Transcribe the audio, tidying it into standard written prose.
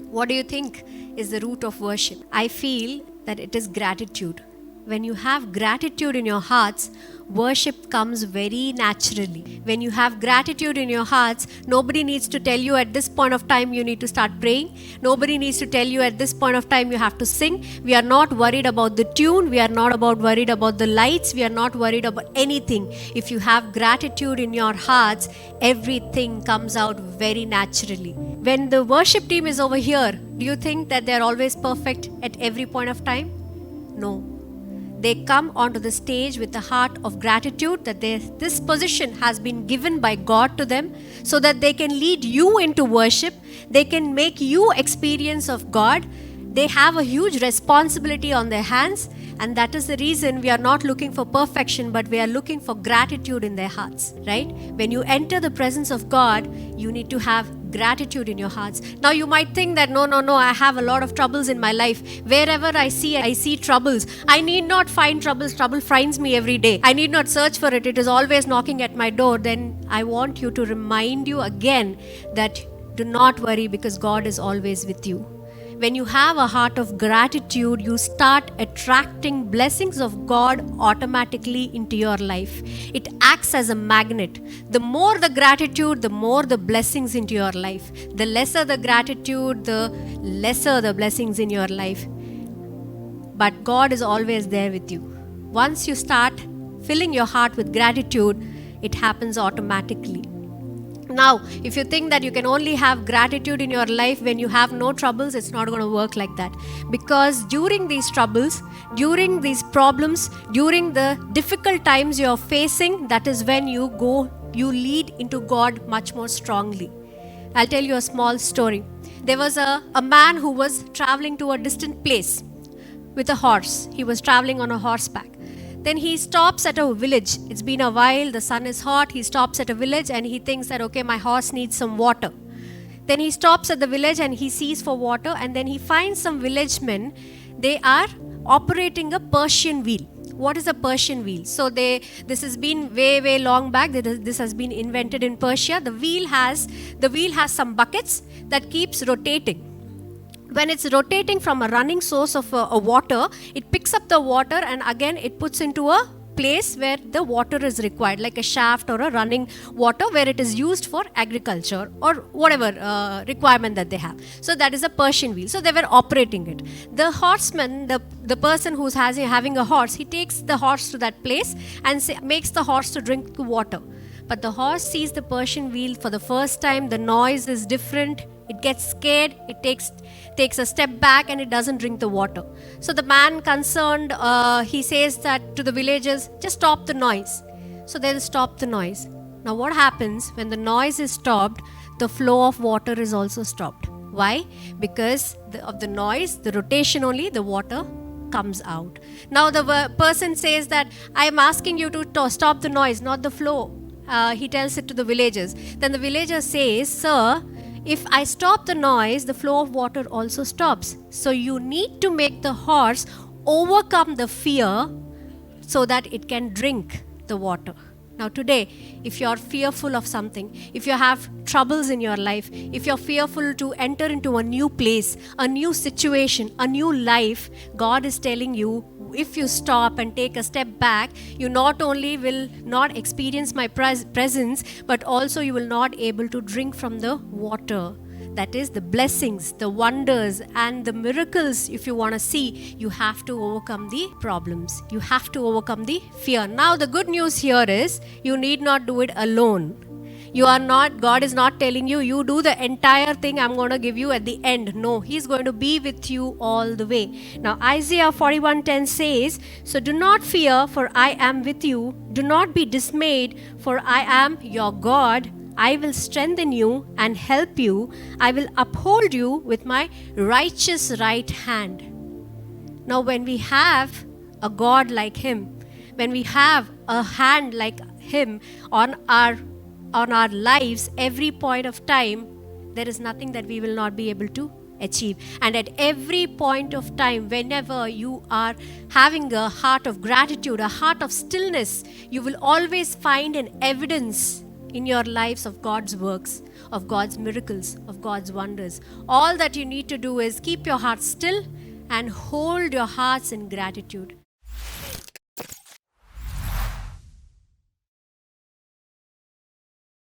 What do you think is the root of worship? I feel that it is gratitude. When you have gratitude in your hearts, worship comes very naturally. When you have gratitude in your hearts, nobody needs to tell you at this point of time you need to start praying. Nobody needs to tell you at this point of time you have to sing. We are not worried about the tune. We are not worried about the lights. We are not worried about anything. If you have gratitude in your hearts, everything comes out very naturally. When the worship team is over here, do you think that they are always perfect at every point of time? No. They come onto the stage with a heart of gratitude that this position has been given by God to them so that they can lead you into worship. They can make you experience of God. They have a huge responsibility on their hands, and that is the reason we are not looking for perfection, but we are looking for gratitude in their hearts, right? When you enter the presence of God, you need to have gratitude in your hearts. Now you might think that no, I have a lot of troubles in my life. Wherever I see troubles. I need not find troubles. Trouble finds me every day. I need not search for it. It is always knocking at my door. Then I want you to remind you again that do not worry, because God is always with you. When you have a heart of gratitude, you start attracting blessings of God automatically into your life. It acts as a magnet. The more the gratitude, the more the blessings into your life. The lesser the gratitude, the lesser the blessings in your life. But God is always there with you. Once you start filling your heart with gratitude, it happens automatically. Now, if you think that you can only have gratitude in your life when you have no troubles, it's not going to work like that. Because during these troubles, during these problems, during the difficult times you're facing, that is when you lead into God much more strongly. I'll tell you a small story. There was a man who was traveling to a distant place with a horse. He was traveling on a horseback. Then he stops at a village. It's been a while, the sun is hot. He stops at a village and he thinks that, okay, my horse needs some water. Then he stops at the village and he sees for water, and then he finds some villagemen. They are operating a Persian wheel. What is a Persian wheel? So this has been way long back. This has been invented in Persia. The wheel has some buckets that keeps rotating. When it's rotating from a running source of water, it picks up the water and again it puts into a place where the water is required, like a shaft or a running water where it is used for agriculture or whatever requirement that they have. So that is a Persian wheel. So they were operating it. The horseman, the person who's having a horse, he takes the horse to that place and makes the horse to drink the water. But the horse sees the Persian wheel for the first time. The noise is different. It gets scared. It takes a step back and it doesn't drink the water. So the man concerned, he says that to the villagers, just stop the noise. So they'll stop the noise. Now what happens when the noise is stopped? The flow of water is also stopped. Why? Because of the noise, the rotation only, the water comes out. Now the person says that I am asking you to stop the noise, not the flow. He tells it to the villagers. Then the villager says, sir, if I stop the noise, the flow of water also stops. So you need to make the horse overcome the fear so that it can drink the water. Now today, if you are fearful of something, if you have troubles in your life, if you're fearful to enter into a new place, a new situation, a new life, God is telling you, if you stop and take a step back, you not only will not experience my presence, but also you will not able to drink from the water. That is the blessings, the wonders and the miracles. If you want to see, you have to overcome the problems. You have to overcome the fear. Now the good news here is you need not do it alone. God is not telling you, you do the entire thing I'm going to give you at the end. No, He's going to be with you all the way. Now Isaiah 41:10 says, so do not fear, for I am with you. Do not be dismayed, for I am your God. I will strengthen you and help you. I will uphold you with my righteous right hand. Now when we have a God like Him, when we have a hand like Him on our lives, every point of time, there is nothing that we will not be able to achieve. And at every point of time, whenever you are having a heart of gratitude, a heart of stillness, you will always find an evidence in your lives of God's works, of God's miracles, of God's wonders. All that you need to do is keep your heart still and hold your hearts in gratitude.